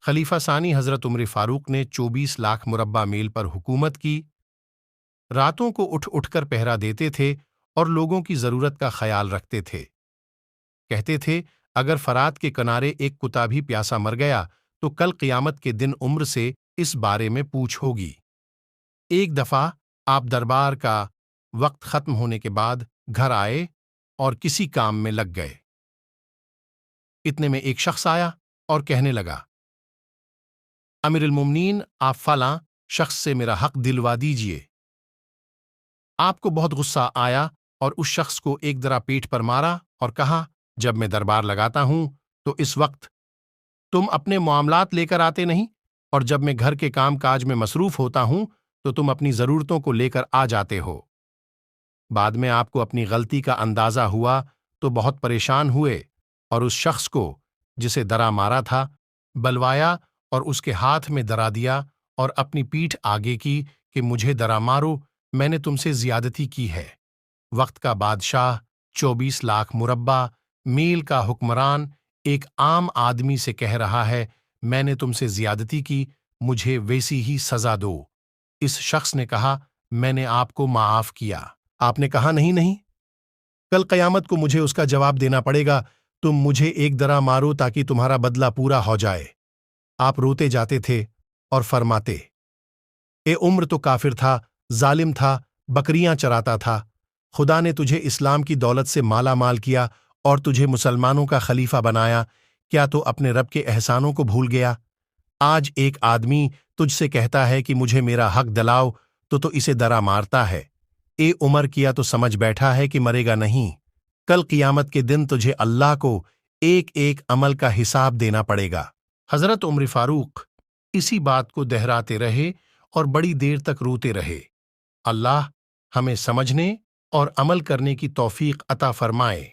خلیفہ ثانی حضرت عمر فاروق نے 24 لاکھ مربع میل پر حکومت کی، راتوں کو اٹھ اٹھ کر پہرا دیتے تھے اور لوگوں کی ضرورت کا خیال رکھتے تھے۔ کہتے تھے اگر فرات کے کنارے ایک کتا بھی پیاسا مر گیا تو کل قیامت کے دن عمر سے اس بارے میں پوچھ ہوگی۔ ایک دفعہ آپ دربار کا وقت ختم ہونے کے بعد گھر آئے اور کسی کام میں لگ گئے۔ اتنے میں ایک شخص آیا اور کہنے لگا، امیر المومنین، آپ فلاں شخص سے میرا حق دلوا دیجئے۔ آپ کو بہت غصہ آیا اور اس شخص کو ایک درا پیٹھ پر مارا اور کہا، جب میں دربار لگاتا ہوں تو اس وقت تم اپنے معاملات لے کر آتے نہیں، اور جب میں گھر کے کام کاج میں مصروف ہوتا ہوں تو تم اپنی ضرورتوں کو لے کر آ جاتے ہو۔ بعد میں آپ کو اپنی غلطی کا اندازہ ہوا تو بہت پریشان ہوئے اور اس شخص کو جسے درا مارا تھا بلوایا اور اس کے ہاتھ میں درا دیا اور اپنی پیٹھ آگے کی کہ مجھے درا مارو، میں نے تم سے زیادتی کی ہے۔ وقت کا بادشاہ، 24 لاکھ مربع میل کا حکمران ایک عام آدمی سے کہہ رہا ہے، میں نے تم سے زیادتی کی، مجھے ویسی ہی سزا دو۔ اس شخص نے کہا، میں نے آپ کو معاف کیا۔ آپ نے کہا، نہیں، کل قیامت کو مجھے اس کا جواب دینا پڑے گا، تم مجھے ایک درا مارو تاکہ تمہارا بدلہ پورا ہو جائے۔ آپ روتے جاتے تھے اور فرماتے، اے عمر تو کافر تھا، ظالم تھا، بکریاں چراتا تھا، خدا نے تجھے اسلام کی دولت سے مالا مال کیا اور تجھے مسلمانوں کا خلیفہ بنایا، کیا تو اپنے رب کے احسانوں کو بھول گیا؟ آج ایک آدمی تجھ سے کہتا ہے کہ مجھے میرا حق دلاؤ تو اسے درا مارتا ہے۔ اے عمر، کیا تو سمجھ بیٹھا ہے کہ مرے گا نہیں؟ کل قیامت کے دن تجھے اللہ کو ایک ایک عمل کا حساب دینا پڑے گا۔ حضرت عمر فاروق اسی بات کو دہراتے رہے اور بڑی دیر تک روتے رہے۔ اللہ ہمیں سمجھنے اور عمل کرنے کی توفیق عطا فرمائے۔